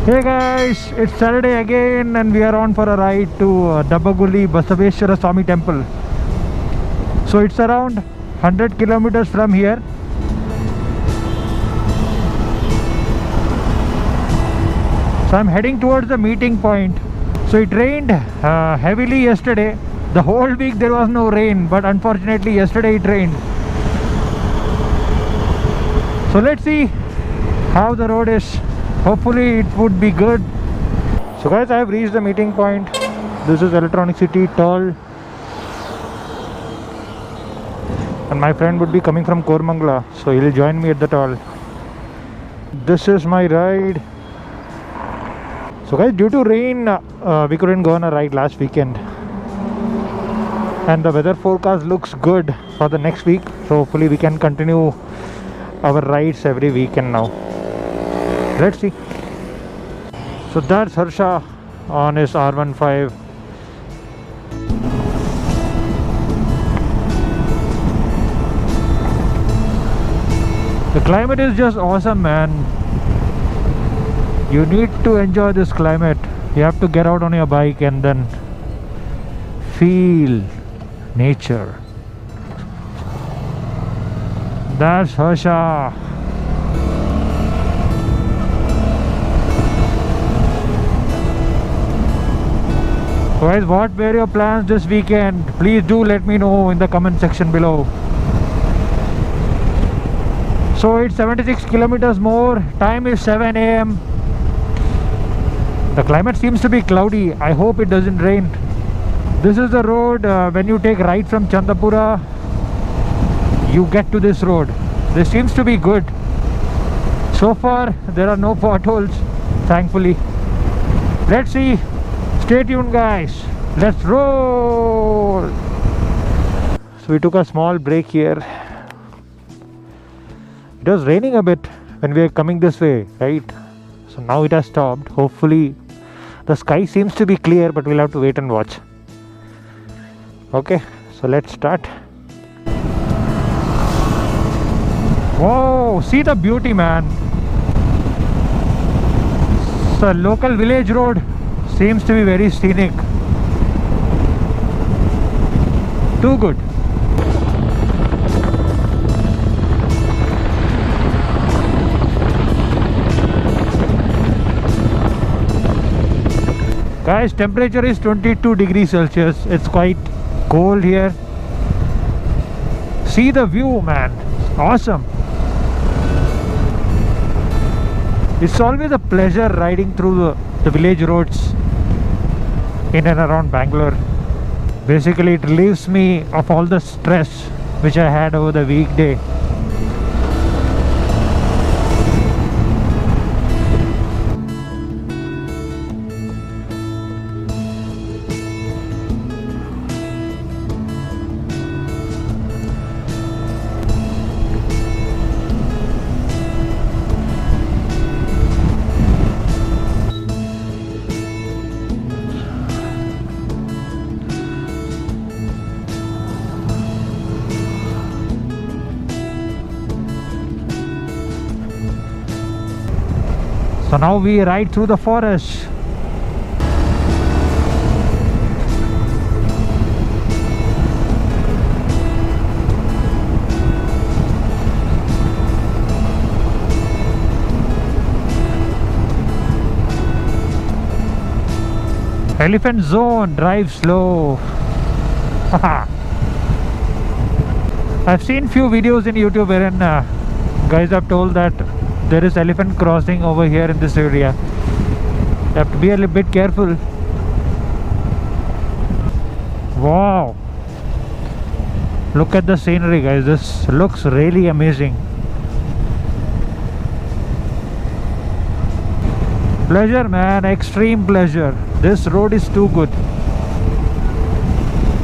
Hey guys, it's Saturday again and we are on for a ride to Dabbaguli Basaveshwara Swami Temple. So it's around 100 kilometers from here. So I'm heading towards the meeting point. So it rained heavily yesterday. The whole week there was no rain, but unfortunately yesterday it rained. So let's see how the road is. Hopefully it would be good. So guys, I have reached the meeting point. This is Electronic City Toll, and my friend would be coming from Koramangala, so he'll join me at the toll. This is my ride. So guys, due to rain we couldn't go on a ride last weekend, and the weather forecast looks good for the next week, so hopefully we can continue our rides every weekend now. Let's see. So that's Harsha on his R15. The climate is just awesome, man. You need to enjoy this climate. You have to get out on your bike and then feel nature. That's Harsha. Guys, what were your plans this weekend? Please do let me know in the comment section below. So it's 76 kilometers more. Time is 7 AM. The climate seems to be cloudy. I hope it doesn't rain. This is the road when you take right from Chandapura, you get to this road. This seems to be good. So far there are no potholes, thankfully. Let's see. Stay tuned guys, let's roll. So we took a small break here. It was raining a bit when we were coming this way, right? So now it has stopped. Hopefully the sky seems to be clear, but we'll have to wait and watch. Okay, so let's start. Whoa, see the beauty, man. It's a local village road. Seems to be very scenic. Too good. Guys, temperature is 22 degrees Celsius. It's quite cold here. See the view, man. Awesome. It's always a pleasure riding through the village roads in and around Bangalore. Basically it relieves me of all the stress which I had over the weekday. So now we ride through the forest. Elephant zone, drive slow. I've seen few videos in YouTube wherein guys have told that there is elephant crossing over here in this area. You have to be a little bit careful. Wow, look at the scenery, guys. This looks really amazing. Pleasure, man, extreme pleasure. This road is too good.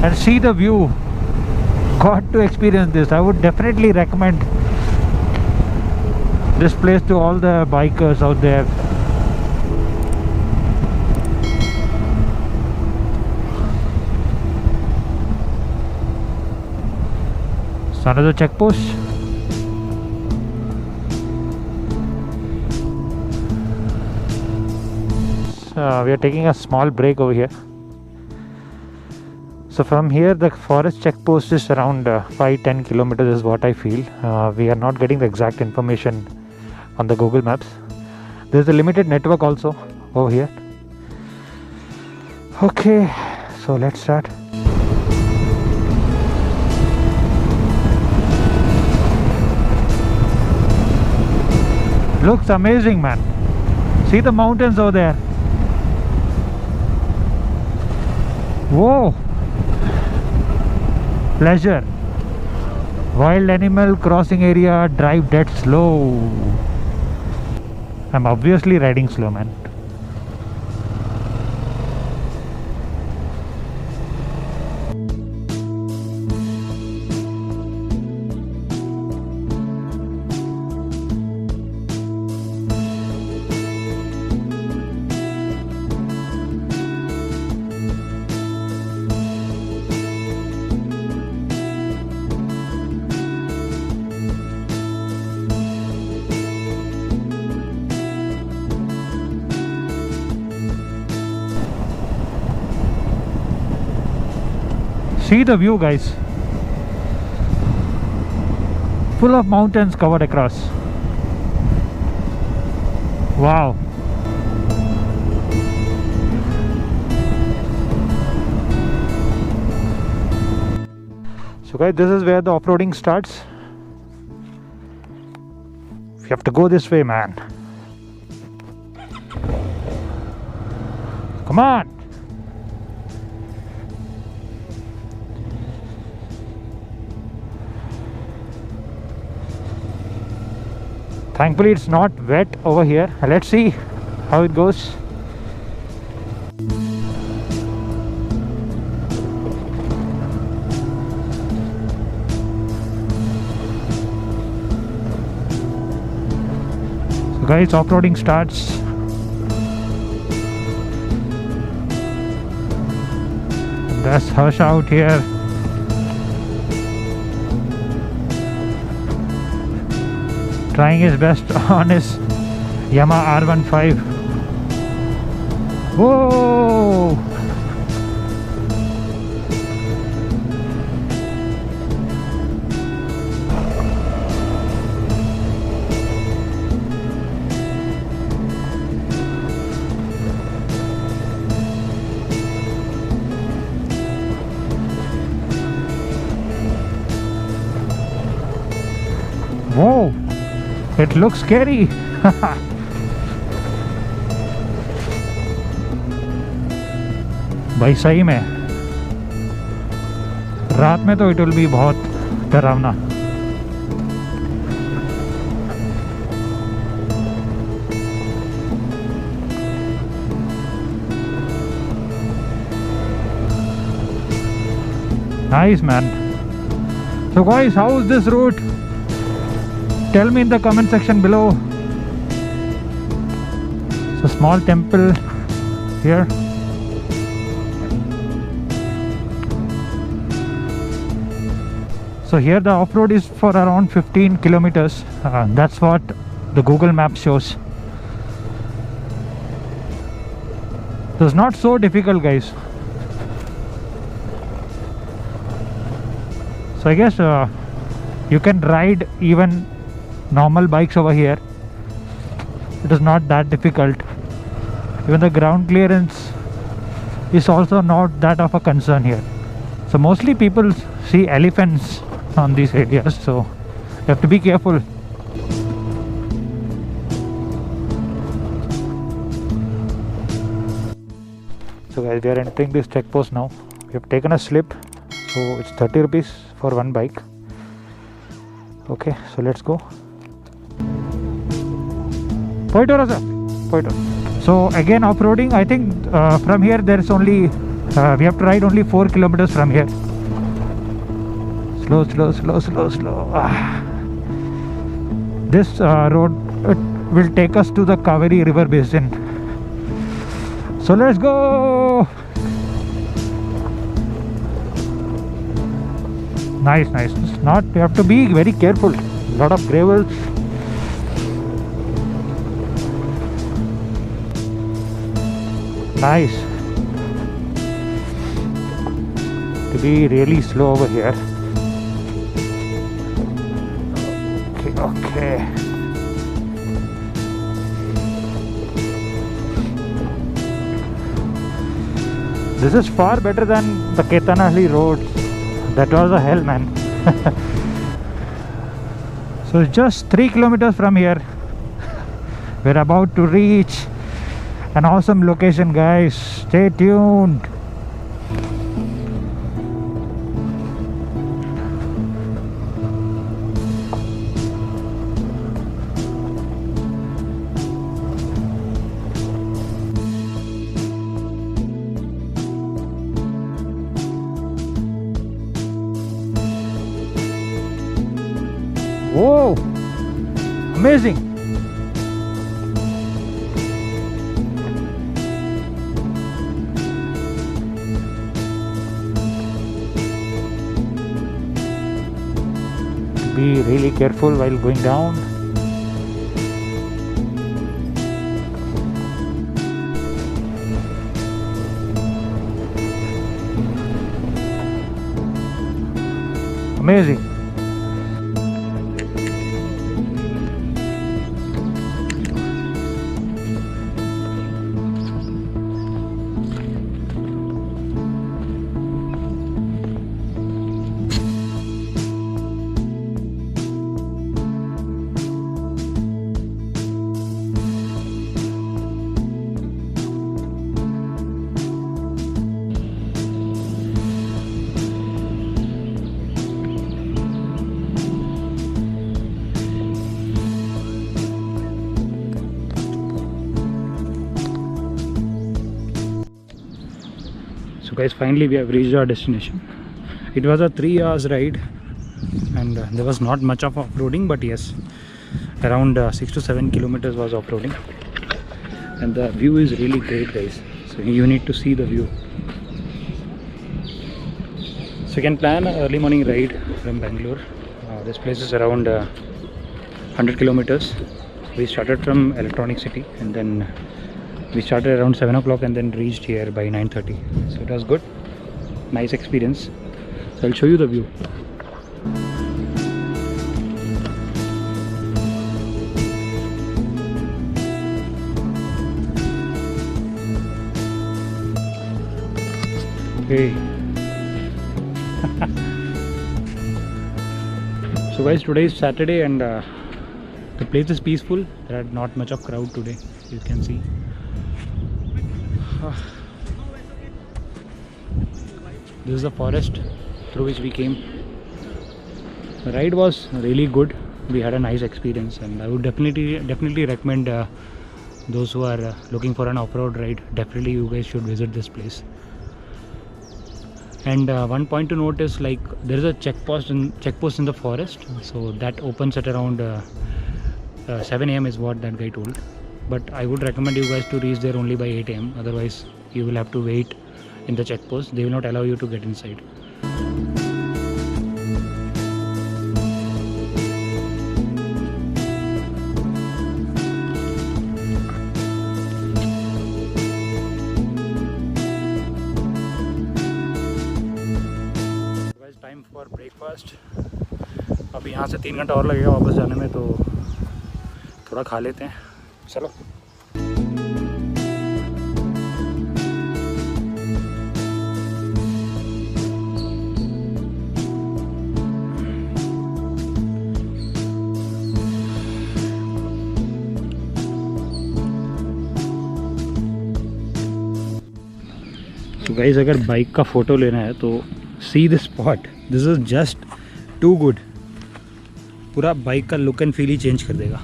And see the view. Got to experience this. I would definitely recommend this place to all the bikers out there. So another checkpost. we are taking a small break over here. So from here the forest checkpost is around 5-10 kilometers is what I feel. We are not getting the exact information on the Google Maps. There's a limited network also over here. Okay, so let's start. Looks amazing, man. See the mountains over there. Whoa. Pleasure. Wild animal crossing area, drive dead slow. I'm obviously riding slow, man. See the view, guys. Full of mountains covered across. Wow. So guys, this is where the off-roading starts. You have to go this way, man. Come on. Thankfully it's not wet over here. Let's see how it goes. So guys, off-roading starts. That's Harsh out here. Trying his best on his Yamaha R15. Whoa! Whoa! It looks scary. भाई सही में रात में तो it will be बहुत डरावना. Nice, man. So guys, how is this route? Tell me in the comment section below. It's a small temple here. So here the off-road is for around 15 kilometers. That's what the Google map shows. So it's not so difficult, guys. So I guess you can ride even normal bikes over here. It is not that difficult. Even the ground clearance is also not that of a concern here. So mostly people see elephants on these areas, so you have to be careful. So guys, we are entering this checkpost now. We have taken a slip, so it's 30 rupees for one bike. Okay, so let's go. So again, off-roading, I think from here there's only we have to ride only 4 kilometers from here. Slow. This road will take us to the Kaveri river basin. So let's go. Nice. Not, you have to be very careful. A lot of gravels. Nice to be really slow over here. Okay. This is far better than the Ketanahali road. That was a hell, man. So just 3 kilometers from here, we're about to reach an awesome location, guys. Stay tuned. Whoa, amazing. Be really careful while going down. Amazing. So guys, finally we have reached our destination. It was a 3 hours ride and there was not much of off-roading, but yes, around 6 to 7 kilometers was off-roading, and the view is really great, guys. So you need to see the view. So you can plan an early morning ride from Bangalore. This place is around 100 kilometers. We started from Electronic City and then we started around 7 o'clock and then reached here by 9:30. So it was good, nice experience. So I'll show you the view. Hey. So guys, today is Saturday and the place is peaceful. There are not much of crowd today, you can see. This is the forest through which we came. The ride was really good. We had a nice experience, and I would definitely recommend those who are looking for an off-road ride. Definitely you guys should visit this place. And one point to note is, like, there is a checkpost in the forest, so that opens at around 7 AM is what that guy told. But I would recommend you guys to reach there only by 8 AM. Otherwise you will have to wait in the checkpost. They will not allow you to get inside. Guys, time for breakfast. अभी यहाँ से 3 घंटा और लगेगा वापस जाने में, तो थोड़ा खा लेते हैं. चलो. तो गाइस, अगर बाइक का फ़ोटो लेना है तो see this spot. This is just too good. पूरा बाइक का लुक एंड फील ही चेंज कर देगा.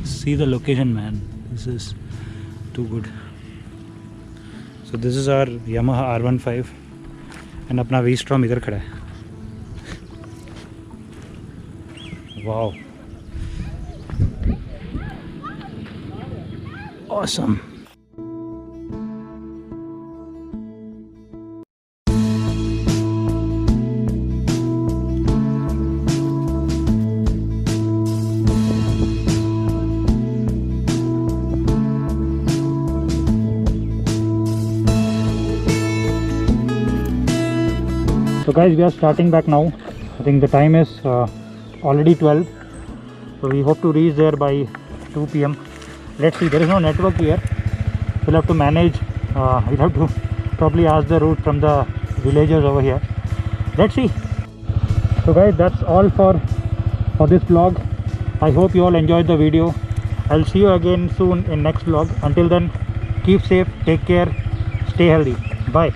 See the location, man. This is too good. So this is our Yamaha R15 and अपना V-Strom इधर खड़ा है. Wow, awesome. So guys, we are starting back now. I think the time is already 12, so we hope to reach there by 2 p.m. Let's see. There is no network here. We'll have to manage. We'll have to probably ask the route from the villagers over here. Let's see. So guys, that's all for this vlog. I hope you all enjoyed the video. I'll see you again soon in next vlog. Until then, keep safe, take care, stay healthy. Bye.